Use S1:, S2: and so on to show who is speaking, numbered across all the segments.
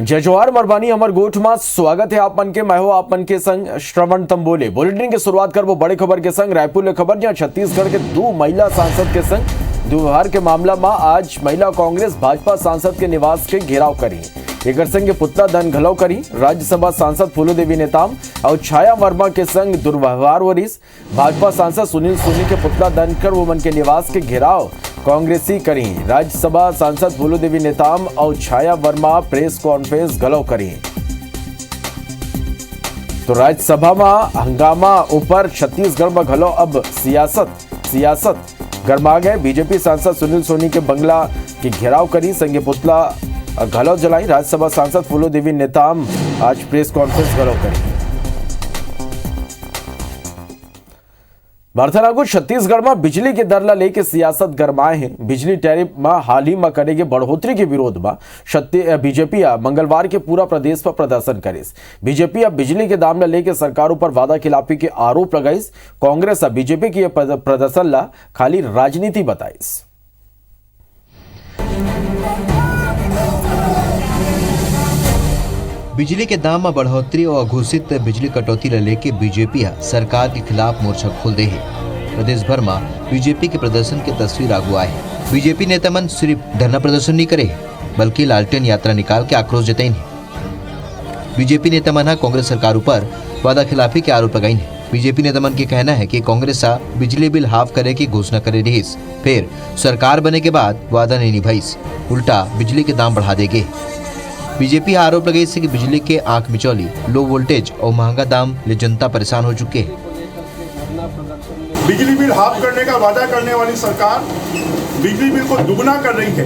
S1: जय जोहार मरबानी अमर गोठ में स्वागत है आप मन के। मैं हूं आप मन के संग श्रवण तंबोले। बुलेटिन की शुरुआत कर वो बड़ी खबर के संग रायपुर ले खबर, जहां छत्तीसगढ़ के दो महिला सांसद के संग दुर्व्यवहार के मामला में आज महिला कांग्रेस भाजपा सांसद के निवास के घेराव करी। एक संग पुतला दहन घलव करी। राज्यसभा सांसद फूलोदेवी नेताम और छाया वर्मा के संग दुर्व्यवहार वरिस। भाजपा सांसद सुनील सोनी के पुतला दहन कर वो मन के निवास के घेराव कांग्रेसी करी। राज्यसभा सांसद फूलोदेवी नेताम और छाया वर्मा प्रेस कॉन्फ्रेंस घलव करी। तो राज्यसभा में हंगामा ऊपर छत्तीसगढ़ में घलो अब सियासत गरमा गए। बीजेपी सांसद सुनील सोनी के बंगला की घेराव करी, संगे पुतला घलव जलाई। राज्यसभा सांसद फूलोदेवी नेताम आज प्रेस कॉन्फ्रेंस घलव करी। बर्थनागु छत्तीसगढ़ में बिजली के दर ला लेके सियासत गरमाए हैं। बिजली टैरिफ में हाल ही में करेगे बढ़ोतरी के विरोध में बीजेपी मंगलवार के पूरा प्रदेश पर प्रदर्शन करीस। बीजेपी अब बिजली के दाम ला लेके सरकार पर वादा खिलाफी के आरोप लगाईस। कांग्रेस अब बीजेपी की प्रदर्शन ला खाली राजनीति बताईस।
S2: बिजली के दाम में बढ़ोतरी और घोषित बिजली कटौती ले लेके बीजेपी सरकार के खिलाफ मोर्चा खोल दे है। प्रदेश भर में बीजेपी के प्रदर्शन की तस्वीर आगू आए है। बीजेपी नेता मन सिर्फ धरना प्रदर्शन नहीं करे, बल्कि लालटेन यात्रा निकाल के आक्रोश जताई है। बीजेपी नेता मन कांग्रेस सरकार ऊपर वादा खिलाफी के आरोप लगाई है। बीजेपी नेता मन के कहना है कि कांग्रेस बिजली बिल हाफ करे की घोषणा करे रहीस, फिर सरकार बने के बाद वादा नहीं निभाईस, उल्टा बिजली के दाम बढ़ा देगे। बीजेपी आरोप लगाई कि बिजली के आंख मिचौली, लो वोल्टेज और महंगा दाम ले जनता परेशान हो चुके हैं।
S3: बिजली बिल हाफ करने का वादा करने वाली सरकार बिजली बिल को दुगना कर रही है।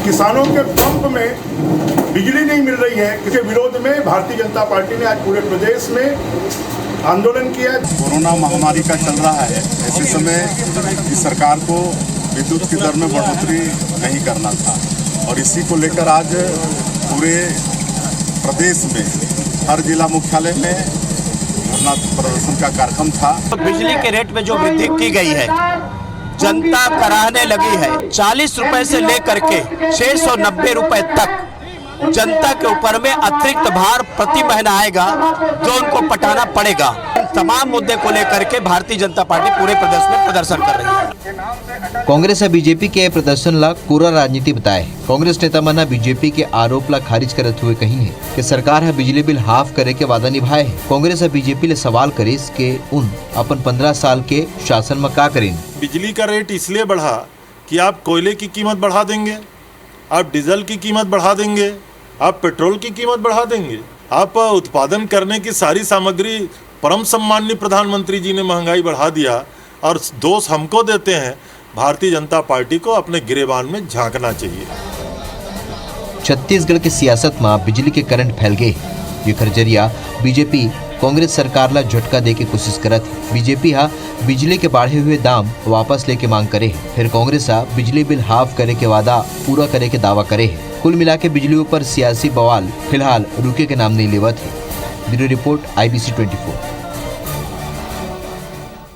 S3: किसानों के पंप में बिजली नहीं मिल रही है। इसके विरोध में भारतीय जनता पार्टी ने आज पूरे प्रदेश में आंदोलन किया।
S4: कोरोना महामारी का चल रहा है, ऐसे समय इस सरकार को विद्युत की दर में बढ़ोतरी नहीं करना था और इसी को लेकर आज पूरे प्रदेश में हर जिला मुख्यालय में धरना प्रदर्शन का कार्यक्रम था।
S5: बिजली के रेट में जो वृद्धि की गई है, जनता कराहने लगी है। 40 रुपए से लेकर के 690 रुपए तक जनता के ऊपर में अतिरिक्त भार प्रति महीना आएगा, जो उनको पटाना पड़ेगा। तमाम मुद्दे को लेकर के भारतीय जनता पार्टी पूरे प्रदेश में प्रदर्शन कर रही है।
S2: कांग्रेस बीजेपी के प्रदर्शन ला कोरा राजनीति बताए। कांग्रेस नेता मना बीजेपी के आरोप ला खारिज करते हुए कही है कि सरकार है बिजली बिल हाफ करे के वादा निभाए है। कांग्रेस बीजेपी ले सवाल करे के उन अपन 15 साल के शासन में का करें।
S6: बिजली का रेट इसलिए बढ़ा कि आप कोयले की कीमत बढ़ा देंगे, आप डीजल की कीमत बढ़ा देंगे, आप पेट्रोल की कीमत बढ़ा देंगे, आप उत्पादन करने की सारी सामग्री, परम सम्माननीय प्रधानमंत्री जी ने महंगाई बढ़ा दिया और दोष हमको देते हैं। भारतीय जनता पार्टी को अपने गिरेबान में झांकना चाहिए।
S2: छत्तीसगढ़ की सियासत में बिजली के करंट फैल गए। जेकर जरिया बीजेपी कांग्रेस सरकार ला झटका दे के कोशिश करत है। बीजेपी बिजली के बढ़े हुए दाम वापस लेके मांग करे, फिर कांग्रेस बिजली बिल हाफ करे के वादा पूरा करे के दावा करे। कुल मिला के बिजली ऊपर सियासी बवाल फिलहाल रुके के नाम नहीं लेवत है। Bureau report IBC 24।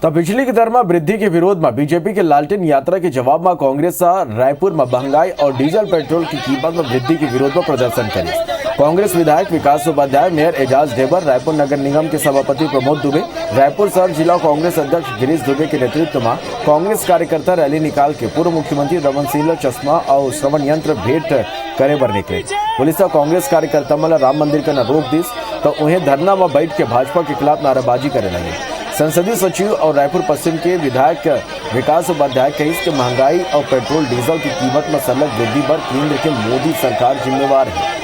S1: तब बिजली की दर में वृद्धि के विरोध में बीजेपी के लालटेन यात्रा के जवाब में कांग्रेस रायपुर में महंगाई और डीजल पेट्रोल की कीमत में वृद्धि के विरोध में प्रदर्शन करी। कांग्रेस विधायक विकास उपाध्याय, मेयर एजाज ढेबर, रायपुर नगर निगम के सभापति प्रमोद दुबे, रायपुर शहर जिला कांग्रेस अध्यक्ष गिरीश दुबे के नेतृत्व में कांग्रेस कार्यकर्ता रैली निकाल के पूर्व मुख्यमंत्री रमन सिंह चश्मा और श्रवण यंत्र भेंट करे बर निकले। पुलिस कांग्रेस कार्यकर्ता मला राम मंदिर का न रोक दिस तो उन्हें धरना में बैठ के भाजपा के खिलाफ नारेबाजी करे लगे। संसदीय सचिव और रायपुर पश्चिम के विधायक विकास उपाध्याय कही कि महंगाई और पेट्रोल डीजल की कीमत में सलग वृद्धि पर केंद्र के मोदी सरकार जिम्मेवार है।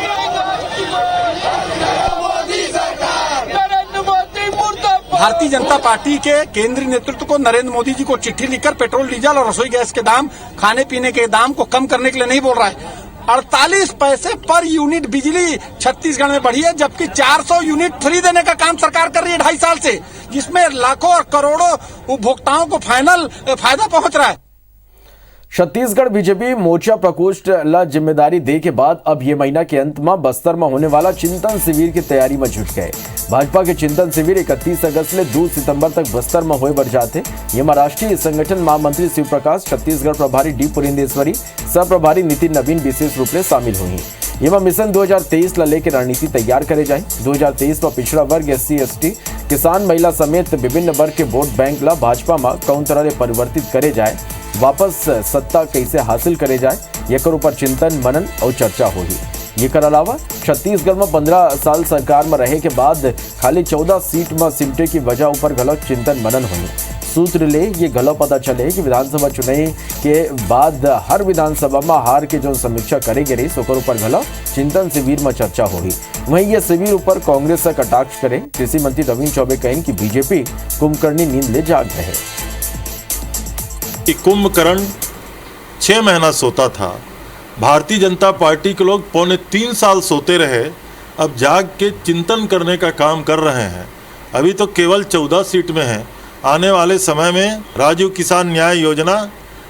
S7: भारतीय जनता पार्टी के केंद्रीय नेतृत्व को नरेंद्र मोदी जी को चिट्ठी लिखकर पेट्रोल डीजल और रसोई गैस के दाम, खाने पीने के दाम को कम करने के लिए नहीं बोल रहा है। 48 पैसे पर यूनिट बिजली छत्तीसगढ़ में बढ़ी है, जबकि 400 यूनिट फ्री देने का काम सरकार कर रही है 2.5 साल से, जिसमें लाखों और करोड़ों उपभोक्ताओं को फायदा पहुंच रहा है।
S1: छत्तीसगढ़ बीजेपी मोर्चा प्रकोष्ठ ला जिम्मेदारी दे के बाद अब ये महीना के अंत में बस्तर में होने वाला चिंतन शिविर की तैयारी में जुट गए। भाजपा के चिंतन शिविर 31 अगस्त ले 2 सितंबर तक बस्तर में होए बर जाते। ये में राष्ट्रीय संगठन महामंत्री शिव प्रकाश, छत्तीसगढ़ प्रभारी डी पुरेंदेश्वरी, सह प्रभारी नितिन नवीन विशेष रूप से शामिल हुई। ये मिशन 2023 ला लेकर रणनीति तैयार करे जाए। 2023 में पिछड़ा वर्ग, SC/ST, किसान, महिला समेत विभिन्न वर्ग के वोट बैंक ला भाजपा में कौन तरह से परिवर्तित करे जाए, वापस सत्ता कैसे हासिल करे जाए, एकर ऊपर चिंतन, मनन और चर्चा होगी। एकर अलावा छत्तीसगढ़ में 15 साल सरकार में रहे के बाद खाली 14 सीट में सिमटे की वजह ऊपर गलत चिंतन मनन हुई। सूत्र ले ये गलत पता चले कि विधानसभा चुनाव के बाद हर विधानसभा में हार के जो समीक्षा करेगी रही ओकर ऊपर गलत चिंतन शिविर में चर्चा होगी। वहीं ये शिविर ऊपर कांग्रेस से कटाक्ष करे कृषि मंत्री रविंद्र चौबे कहें कि बीजेपी कुंभकर्णी नींद ले जाग रहे।
S6: कुंभकर्ण 6 महीना सोता था, भारतीय जनता पार्टी के लोग 3.25 साल सोते रहे, अब जाग के चिंतन करने का काम कर रहे हैं। अभी तो केवल 14 सीट में है। आने वाले समय में राजीव किसान न्याय योजना,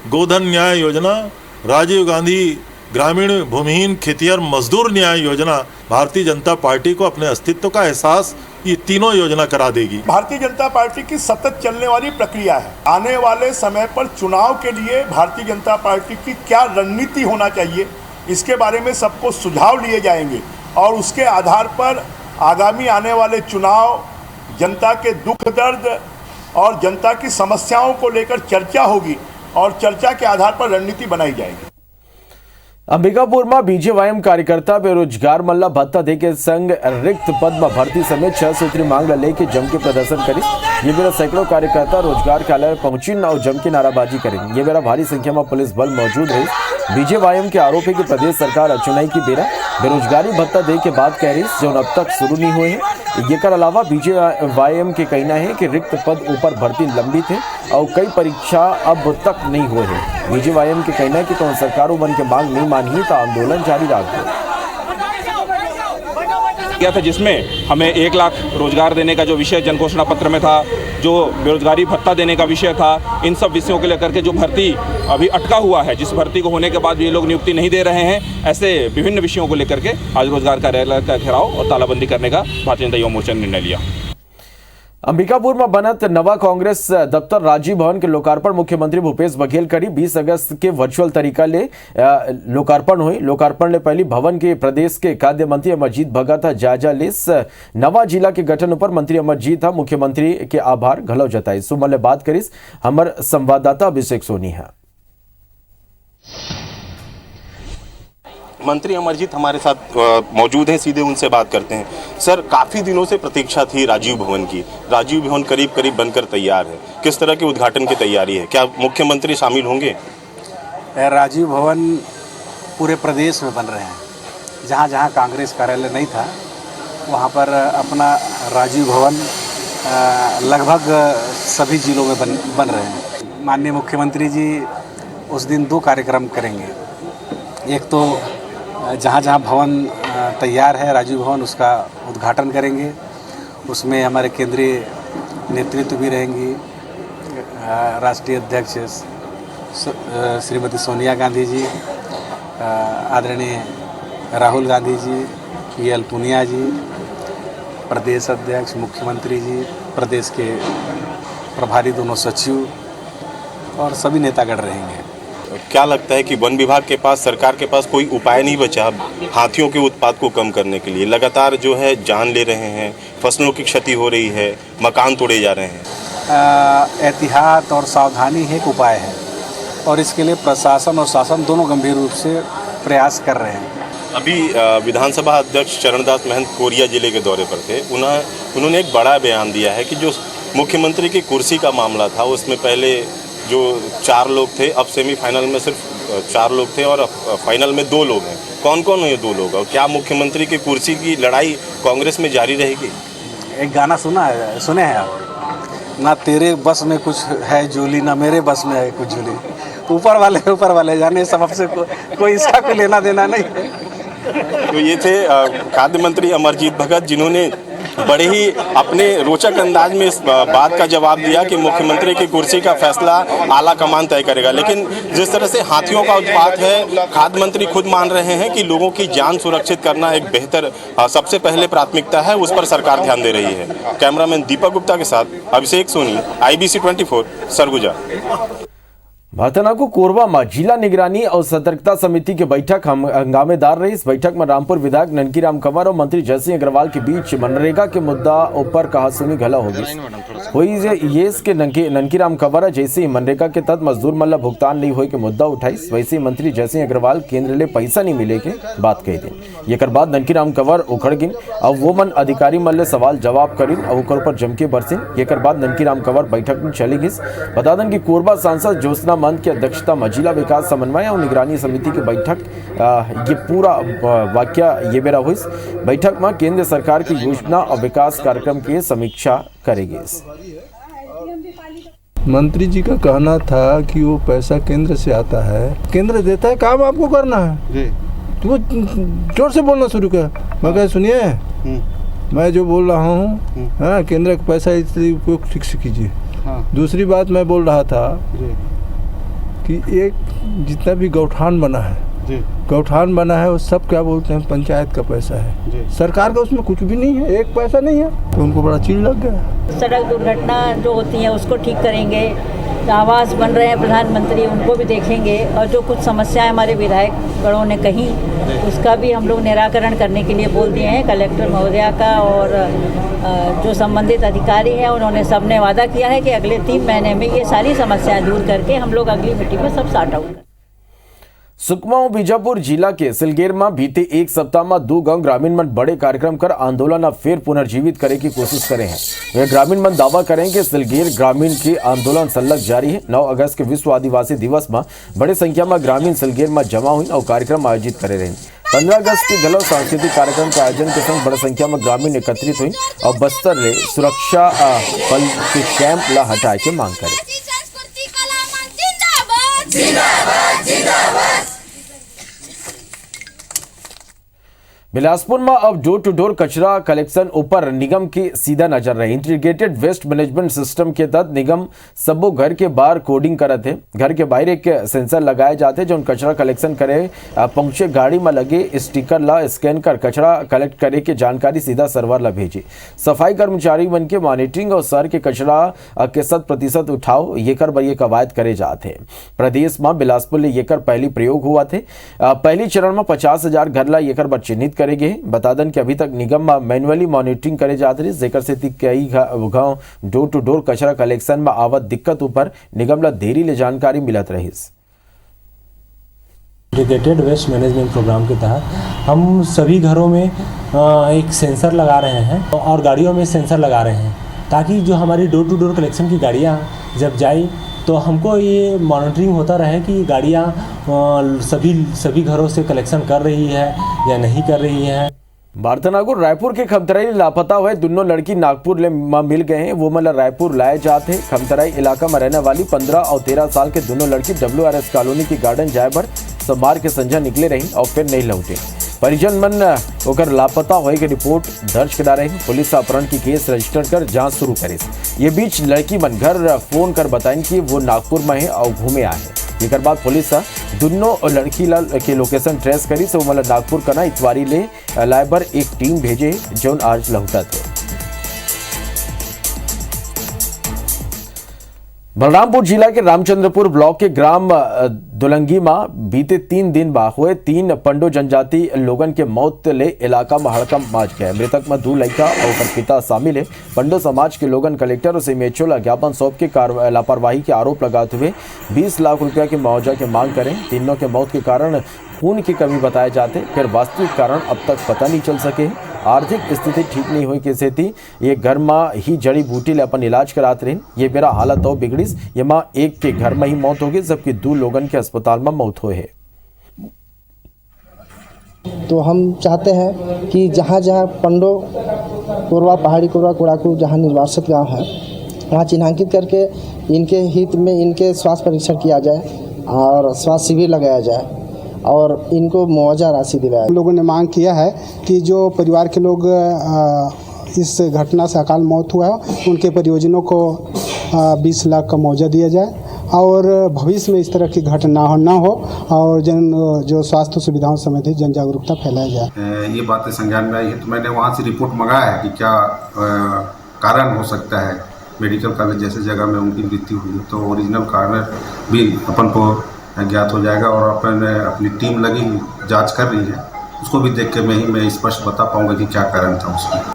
S6: गोधन न्याय योजना, राजीव गांधी ग्रामीण भूमिहीन खेतिहर मजदूर न्याय योजना भारतीय जनता पार्टी को अपने अस्तित्व का एहसास ये तीनों योजना करा देगी।
S3: भारतीय जनता पार्टी की सतत चलने वाली प्रक्रिया है। आने वाले समय पर चुनाव के लिए भारतीय जनता पार्टी की क्या रणनीति होना चाहिए, इसके बारे में सबको सुझाव लिए जाएंगे और उसके आधार पर आगामी आने वाले चुनाव, जनता के दुख दर्द और जनता की समस्याओं को लेकर चर्चा होगी और चर्चा के आधार पर रणनीति बनाई जाएगी।
S1: अंबिकापुर में बीजेवाईएम कार्यकर्ता बेरोजगार मल्ला भत्ता दे के संग रिक्त पद में भर्ती समेत 6 सूत्री मांग लेके जम के प्रदर्शन करी। ये बेरा सैकड़ों कार्यकर्ता रोजगार कार्यालय पहुंची और जम के नाराबाजी करें। ये बेरा भारी संख्या में पुलिस बल मौजूद रही। बीजेवाईएम के आरोप है कि प्रदेश सरकार चुनाई की बेरा बेरोजगारी भत्ता दे के बाद कह रही जो अब तक शुरू नहीं हुए हैं। ये कर अलावा बीजेवाईएम के कहना है कि रिक्त पद ऊपर भर्ती लंबित है और कई परीक्षा अब तक नहीं हुए हैं। बीजेवाईएम के कहना है कि तो सरकारों बन के मांग नहीं मानी तो आंदोलन जारी रखो
S8: किया था, जिसमें हमें 1 लाख रोजगार देने का जो विषय जन घोषणा पत्र में था, जो बेरोजगारी भत्ता देने का विषय था, इन सब विषयों को लेकर के जो भर्ती अभी अटका हुआ है, जिस भर्ती को होने के बाद भी ये लोग नियुक्ति नहीं दे रहे हैं, ऐसे विभिन्न विषयों को लेकर के आज रोजगार कार्यालय का घेराव और तालाबंदी करने का भारतीय जनता युवा मोर्चा ने निर्णय लिया।
S1: अंबिकापुर में बनत नवा कांग्रेस दफ्तर राजीव भवन के लोकार्पण मुख्यमंत्री भूपेश बघेल करी। 20 अगस्त के वर्चुअल तरीका ले लोकार्पण हुई। लोकार्पण ले पहली भवन के प्रदेश के खाद्य मंत्री अमरजीत भगत जायजा लेस नवा जिला के गठन पर मंत्री अमरजीत मुख्यमंत्री के आभार घलो जताई। सुमल बात करीस हमर संवाददाता अभिषेक सोनी है।
S9: मंत्री अमरजीत हमारे साथ मौजूद हैं, सीधे उनसे बात करते हैं। सर, काफ़ी दिनों से प्रतीक्षा थी राजीव भवन की। राजीव भवन करीब करीब बनकर तैयार है, किस तरह के उद्घाटन की तैयारी है? क्या मुख्यमंत्री शामिल होंगे?
S7: राजीव भवन पूरे प्रदेश में बन रहे हैं। जहाँ जहाँ कांग्रेस कार्यालय नहीं था वहाँ पर अपना राजीव भवन लगभग सभी जिलों में बन रहे हैं। माननीय मुख्यमंत्री जी उस दिन 2 कार्यक्रम करेंगे। एक तो जहाँ जहाँ भवन तैयार है राजीव भवन, उसका उद्घाटन करेंगे। उसमें हमारे केंद्रीय नेतृत्व भी रहेंगी, राष्ट्रीय अध्यक्ष श्रीमती सोनिया गांधी जी, आदरणीय राहुल गांधी जी, PL पूनिया जी, प्रदेश अध्यक्ष, मुख्यमंत्री जी, प्रदेश के प्रभारी दोनों सचिव और सभी नेतागण रहेंगे।
S9: क्या लगता है कि वन विभाग के पास, सरकार के पास कोई उपाय नहीं बचा हाथियों के उत्पात को कम करने के लिए? लगातार जो है जान ले रहे हैं, फसलों की क्षति हो रही है, मकान तोड़े जा रहे हैं।
S7: एहतियात और सावधानी एक उपाय है और इसके लिए प्रशासन और शासन दोनों गंभीर रूप से प्रयास कर रहे हैं।
S9: अभी विधानसभा अध्यक्ष चरणदास महंत कोरिया जिले के दौरे पर थे। उन्होंने एक बड़ा बयान दिया है कि जो मुख्यमंत्री की कुर्सी का मामला था उसमें पहले जो 4 लोग थे, अब सेमीफाइनल में सिर्फ 4 लोग थे और फाइनल में 2 लोग हैं। कौन कौन है ये 2 लोग और क्या मुख्यमंत्री की कुर्सी की लड़ाई कांग्रेस में जारी रहेगी?
S7: एक गाना सुने हैं आप? ना तेरे बस में कुछ है झोली, ना मेरे बस में है कुछ झोली। ऊपर वाले जाने, सबसे कोई इसका कोई लेना देना नहीं है।
S9: तो ये थे खाद्य मंत्री अमरजीत भगत, जिन्होंने बड़े ही अपने रोचक अंदाज में इस बात का जवाब दिया कि मुख्यमंत्री की कुर्सी का फैसला आला कमान तय करेगा। लेकिन जिस तरह से हाथियों का उत्पात है, खाद्य मंत्री खुद मान रहे हैं कि लोगों की जान सुरक्षित करना एक बेहतर सबसे पहले प्राथमिकता है, उस पर सरकार ध्यान दे रही है। कैमरामैन दीपक गुप्ता के साथ अभिषेक सोनी, IBC 24, सरगुजा।
S1: भातनागु कोरबा में जिला निगरानी और सतर्कता समिति की बैठक हंगामेदार रही। इस बैठक में रामपुर विधायक ननकीराम कंवर और मंत्री जयसिंह अग्रवाल के बीच मनरेगा के मुद्दा ऊपर कहासुनी घला हुई ये के ननकीराम कंवर जैसे ही मनरेगा के तहत मजदूर मल्ला भुगतान नहीं हुए के मुद्दा उठाई, वैसे ही मंत्री जयसिंह अग्रवाल केंद्र ले पैसा नहीं मिले के बात कही थी। एक बाद ननकीराम कंवर उखड़ गिन और वो मन अधिकारी मल्ले सवाल जवाब करिन और ऊपर जमके बरसिन। एक बाद ननकीराम कंवर बैठक में चली गई। बता दें कि कोरबा सांसद ज्योत्सना मंद की अध्यक्षता में जिला विकास समन्वय और निगरानी समिति की बैठक ये पूरा वाक्य ये बेरा हुई। बैठक में केंद्र सरकार की योजना और विकास कार्यक्रम की समीक्षा करेगी।
S10: मंत्री जी का कहना था कि वो पैसा केंद्र से आता है, केंद्र देता है, काम आपको करना है जी। तो वो जोर से बोलना शुरू कर। मैं कह सुनिए मैं जो बोल रहा हूँ हाँ, केंद्र का पैसा इसलिए उपयोग ठीक से कीजिए। हाँ। दूसरी बात मैं बोल रहा था कि एक जितना भी गौठान बना है गौठान बना है वो सब क्या बोलते हैं पंचायत का पैसा है, सरकार का उसमें कुछ भी नहीं है, एक पैसा नहीं है। तो उनको बड़ा चिढ़ लग गया।
S11: सड़क दुर्घटना जो होती है उसको ठीक करेंगे, आवास बन रहे हैं प्रधानमंत्री उनको भी देखेंगे, और जो कुछ समस्याएं हमारे विधायक गणों ने कही उसका भी हम लोग निराकरण करने के लिए बोल दिए हैं कलेक्टर महोदया का। और जो संबंधित अधिकारी हैं उन्होंने सबने वादा किया है कि अगले 3 महीने में ये सारी समस्याएं दूर करके हम लोग अगली मीटिंग में सब सॉर्ट आउट करें।
S1: सुकमा और बीजापुर जिला के सिलगेर में बीते एक सप्ताह में 2 गांव ग्रामीण मन बड़े कार्यक्रम कर आंदोलन अब फिर पुनर्जीवित करे की कोशिश करे हैं। वे ग्रामीण मन दावा करें कि सिलगेर ग्रामीण के आंदोलन सल्लग जारी है। 9 अगस्त के विश्व आदिवासी दिवस में बड़े संख्या में ग्रामीण सिलगेर में जमा हुई और कार्यक्रम आयोजित करे रहे। 15 अगस्त के गलत सांस्कृतिक कार्यक्रम के आयोजन के संग बड़ी संख्या में ग्रामीण एकत्रित हुई और बस्तर ले सुरक्षा बल के कैंप ला हटाए के मांग करे। बिलासपुर में अब डोर टू डोर कचरा कलेक्शन ऊपर निगम की सीधा नजर रही। इंटीग्रेटेड वेस्ट मैनेजमेंट सिस्टम के तहत निगम सबो घर के बाहर कोडिंग करत है। घर के बाहर एक सेंसर लगाए जाते जो कचरा कलेक्शन करे पहुंचे गाड़ी में लगे स्टिकर ला स्कैन कर कचरा कलेक्ट करे के जानकारी सीधा सर्वर ला भेजे। सफाई कर्मचारी बन के मॉनिटरिंग और शहर के कचरा के 100% उठाओ ये कर ये कवायद करे जाते। प्रदेश में बिलासपुर ये कर पहली प्रयोग हुआ थे। पहली चरण में 50,000 घर ला ये कर चिन्हित करेंगे। बता दें कि अभी तक निगम में मैनुअली मॉनिटरिंग करे जाते रही, जेकर से कई गांव डोर टू डोर कचरा कलेक्शन में आवत दिक्कत ऊपर निगम ला देरी ले जानकारी मिलत रही।
S12: इंटीग्रेटेड वेस्ट मैनेजमेंट प्रोग्राम के तहत हम सभी घरों में एक सेंसर लगा रहे हैं और गाड़ियों में सेंसर लगा रहे हैं ताकि जो हमारी डोर टू डोर कलेक्शन की गाड़ियाँ जब जाए तो हमको ये मॉनिटरिंग होता रहे कि गाड़ियाँ सभी घरों से कलेक्शन कर रही है या नहीं कर रही है।
S1: बारतनागुर रायपुर के खमतराई लापता हुए दोनों लड़की नागपुर में मिल गए हैं। वो मतलब रायपुर लाए जाते। खमतराई इलाका में रहने वाली 15 और 13 साल के दोनों लड़की WRS कॉलोनी की गार्डन जाए पर सोमवार के संझा निकले रही और फिर नहीं लौटे। परिजन मन होकर लापता होए की रिपोर्ट दर्ज करा रही। पुलिस अपहरण की केस रजिस्टर कर जांच शुरू करे। ये बीच लड़की मन घर फोन कर बताएं कि वो नागपुर में है और घूमे आए हैं। एक बाद पुलिस दोनों लड़की के लोकेशन ट्रेस करी से मतलब नागपुर कना इतवारी ले लाइबर एक टीम भेजे जो आज लौटा थे। बलरामपुर जिला के रामचंद्रपुर ब्लॉक के ग्राम दुलंगी में बीते 3 दिन बाद हुए 3 पंडो जनजाति लोगन के मौत ले इलाका में हड़कंप मच गया। मृतक में 2 लड़का और पिता शामिल है। पंडो समाज के लोगन कलेक्टर और सीएमएचओ ला ज्ञापन सौंप के लापरवाही के आरोप लगाते हुए 20 लाख रुपया के मुआवजा की मांग करें। तीनों के मौत के कारण खून की कमी बताए जाते, फिर वास्तविक कारण अब तक पता नहीं चल सके। आर्थिक स्थिति ठीक नहीं हुई के सेती ये घर में ही जड़ी बूटी ले अपन इलाज कराते रहे। ये मेरा हालत तो बिगड़ीस। ये माँ एक के घर में ही मौत हो गई जबकि 2 लोगन के अस्पताल में मौत हुए है।
S13: तो हम चाहते हैं कि जहाँ जहाँ पंडो कोरबा पहाड़ी कोरबा कोड़ाकू जहाँ निर्वासित गांव है वहाँ चिन्हांकित करके इनके हित में इनके स्वास्थ्य परीक्षण किया जाए और स्वास्थ्य शिविर लगाया जाए और इनको मुआवजा राशि दिलाया।
S14: हम लोगों ने मांग किया है कि जो परिवार के लोग इस घटना से अकाल मौत हुआ है उनके परिजनों को 20 लाख का मुआवजा दिया जाए और भविष्य में इस तरह की घटना ना हो और जो स्वास्थ्य सुविधाओं संबंधी जन जागरूकता फैलाया जाए।
S15: ये बातें संज्ञान में आई है तो मैंने वहाँ से रिपोर्ट मंगाया है कि क्या कारण हो सकता है मेडिकल कॉलेज जैसे जगह में उनकी मृत्यु हुई है, तो ओरिजिनल कारण भी अपन को ज्ञात हो जाएगा और अपन अपनी टीम लगी जांच कर रही है, उसको भी देख के मैं स्पष्ट बता पाऊंगा कि क्या कारण था उसका।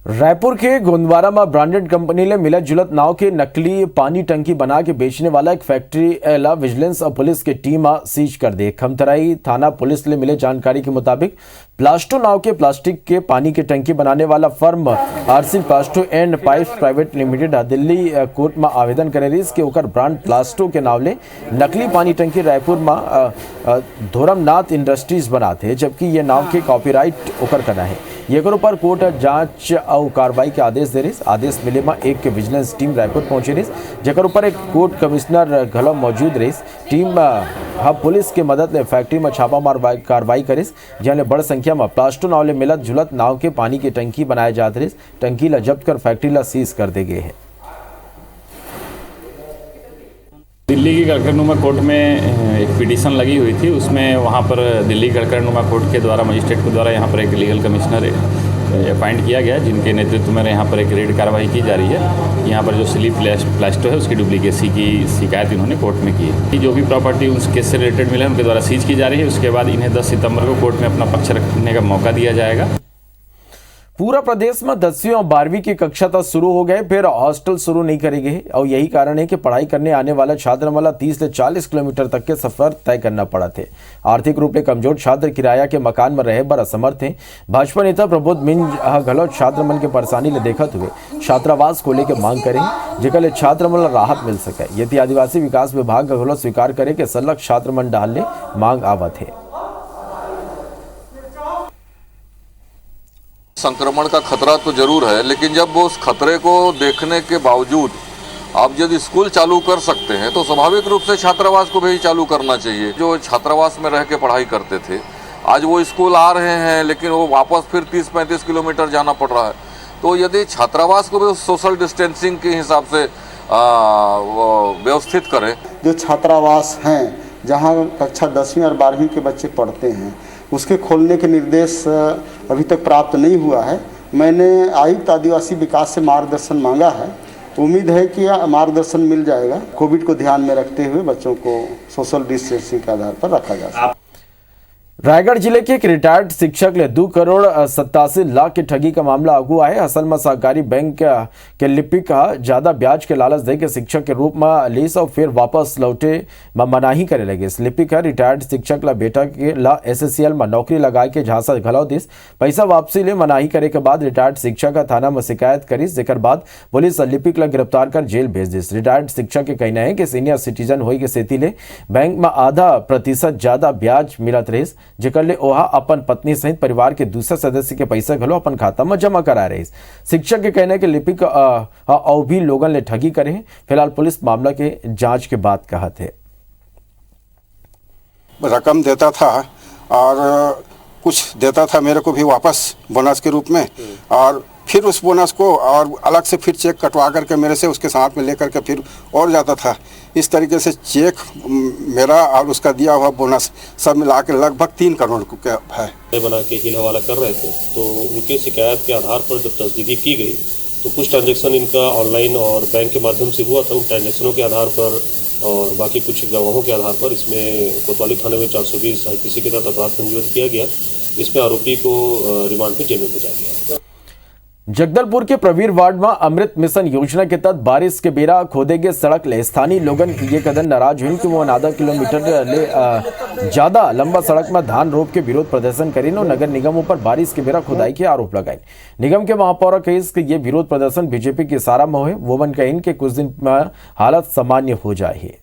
S1: रायपुर के गोंदवारा में ब्रांडेड कंपनी ने मिलत जुलत नाव के नकली पानी टंकी बना के बेचने वाला एक फैक्ट्री ला विजिलेंस और पुलिस की टीम सीज कर दी। खमतराई थाना पुलिस ने मिले जानकारी के मुताबिक प्लास्टो नाव के प्लास्टिक के पानी की टंकी बनाने वाला firm RC plaster and pipe private limited Delhi court में आवेदन करे रही कि ओकर ब्रांड प्लास्टो के नाव ले नकली पानी टंकी रायपुर में धोरमनाथ इंडस्ट्रीज बनाते हैं, जबकि ये नाव के कॉपीराइट ओकर करना है। ये पर कोर्ट जांच और कार्रवाई के आदेश दे रही। आदेश मिले में एक के विजिलेंस टीम रायपुर पहुंचे रही, जेकर ऊपर एक कोर्ट कमिश्नर घलो मौजूद रही। टीम पुलिस के मदद ले फैक्ट्री में छापामार कार्रवाई करिस, जहाँ बड़ संख्या में प्लास्टो नाव ले मिलत जुलत नाव के पानी की टंकी बनाए जाते रही। टंकी ला जब्त कर फैक्ट्री ला सीज कर दे गए हैं।
S16: दिल्ली की गड़कड़नुमा कोर्ट में एक पिटीशन लगी हुई थी, उसमें वहाँ पर दिल्ली गड़कड़नुमा कोर्ट के द्वारा मजिस्ट्रेट के द्वारा यहाँ पर एक लीगल कमिश्नर अपॉइंट किया गया, जिनके नेतृत्व में यहाँ पर एक रेड कार्रवाई की जा रही है। यहाँ पर जो स्लीप प्लास्टो है उसकी डुप्लीकेसी की शिकायत इन्होंने कोर्ट में की है। जो भी प्रॉपर्टी उस केस से रिलेटेड मिले उनके द्वारा सीज की जा रही है। उसके बाद इन्हें 10 सितंबर को कोर्ट में अपना पक्ष रखने का मौका दिया जाएगा।
S1: पूरा प्रदेश में 10वीं और 12वीं की कक्षा तक शुरू हो गए, फिर हॉस्टल शुरू नहीं करेंगे और यही कारण है कि पढ़ाई करने आने वाला छात्र वाला 30 से 40 किलोमीटर तक के सफर तय करना पड़ा थे। आर्थिक रूप से कमजोर छात्र किराया के मकान में रहे बर असमर्थ थे। भाजपा नेता प्रबोध मिंज गलत छात्र मन के परेशानी ले देखत हुए छात्रावास खोले के मांग करें, जेकर ले छात्र मन राहत मिल सके। यदि आदिवासी विकास विभाग गलत स्वीकार करे कि सलग छात्र मन डालने मांग आवत है।
S17: संक्रमण का खतरा तो जरूर है, लेकिन जब वो उस खतरे को देखने के बावजूद आप यदि स्कूल चालू कर सकते हैं तो स्वाभाविक रूप से छात्रावास को भी चालू करना चाहिए। जो छात्रावास में रह के पढ़ाई करते थे, आज वो स्कूल आ रहे हैं लेकिन वो वापस फिर 30-35 किलोमीटर जाना पड़ रहा है। तो यदि छात्रावास को भी सोशल डिस्टेंसिंग के हिसाब से व्यवस्थित करें।
S4: जो छात्रावास हैं जहाँ कक्षा 10वीं और 12वीं के बच्चे पढ़ते हैं, उसके खोलने के निर्देश अभी तक प्राप्त नहीं हुआ है। मैंने आयुक्त आदिवासी विकास से मार्गदर्शन मांगा है, उम्मीद है कि मार्गदर्शन मिल जाएगा। कोविड को ध्यान में रखते हुए बच्चों को सोशल डिस्टेंसिंग के आधार पर रखा जा सकता है।
S1: रायगढ़ जिले के एक रिटायर्ड शिक्षक ले 2 करोड़ 87 लाख की ठगी का मामला आगू आए। असल में सहकारी बैंक के लिपिक ज्यादा ब्याज के लालच दे के शिक्षक के रूप में लीस और फिर वापस लौटे में मनाही करे लगे। लिपिक रिटायर्ड शिक्षक ला बेटा के ला SSCL में नौकरी लगाए के झांसा घलाव दिस पैसा वापसी ले मनाही करे के बाद रिटायर्ड शिक्षक थाना में शिकायत करी, जेकर बाद पुलिस लिपिक ला गिरफ्तार कर जेल भेज दिस। रिटायर्ड शिक्षक के कहना है कि सीनियर सिटीजन होई के सेती ले बैंक में आधा% ज्यादा ब्याज मिलत रही, जेकर ले ओहा अपन पत्नी सहित परिवार के दूसरे सदस्य के पैसा घलो अपन खाता में जमा करा रहे। शिक्षक के कहने के लिपिक और भी लोगन ले ठगी करे। फिलहाल पुलिस मामला के जांच के बाद कहा थे।
S18: रकम देता था और कुछ देता था मेरे को भी वापस बोनस के रूप में, और फिर उस बोनस को और अलग से फिर चेक कटवा करके मेरे से उसके साथ में लेकर के फिर और जाता था। इस तरीके से चेक मेरा और उसका दिया हुआ बोनस सब मिला के लगभग 3 करोड़ का है।
S19: बना के हिल हवाला कर रहे थे, तो उनके शिकायत के आधार पर जब तस्दीकी की गई तो कुछ ट्रांजैक्शन इनका ऑनलाइन और बैंक के माध्यम से हुआ था। उन ट्रांजैक्शनों के आधार पर और बाकी कुछ गवाहों के आधार पर इसमें कोतवाली थाने में 420 IPC के तहत अपराध पंजीबद्ध किया गया। इसमें आरोपी को रिमांड पे जेल में भेजा गया।
S1: जगदलपुर के प्रवीर वार्ड में अमृत मिशन योजना के तहत बारिश के बेरा खोदे गए सड़क ले स्थानीय लोगन ये कदम नाराज हुई कि वो आधा किलोमीटर ले ज्यादा लंबा सड़क में धान रोप के विरोध प्रदर्शन करी नो नगर निगम पर बारिश के बेरा खुदाई के आरोप लगाए। निगम के महापौर कही कि ये विरोध प्रदर्शन बीजेपी के इशारा में हुए। वोवन कही कि कुछ दिन में हालत सामान्य हो जाए।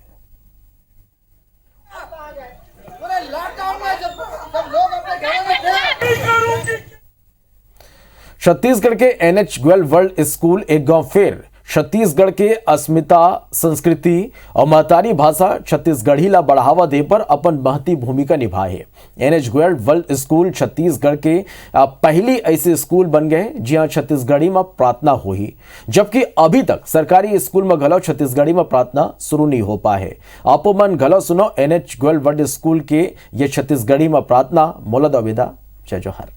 S1: छत्तीसगढ़ के NH-12 वर्ल्ड स्कूल एक गांव फिर छत्तीसगढ़ के अस्मिता, संस्कृति और महतारी भाषा छत्तीसगढ़ी ला बढ़ावा दे पर अपन महती भूमिका निभाए। NH-12 वर्ल्ड स्कूल छत्तीसगढ़ के पहली ऐसे स्कूल बन गए जहां छत्तीसगढ़ी में प्रार्थना हुई, जबकि अभी तक सरकारी स्कूल में घलो छत्तीसगढ़ी में प्रार्थना शुरू नहीं हो पाए। आपो मन घलो सुनो NH-12 वर्ल्ड स्कूल के ये छत्तीसगढ़ी में प्रार्थना। मोलद अविदा, जय जोहर।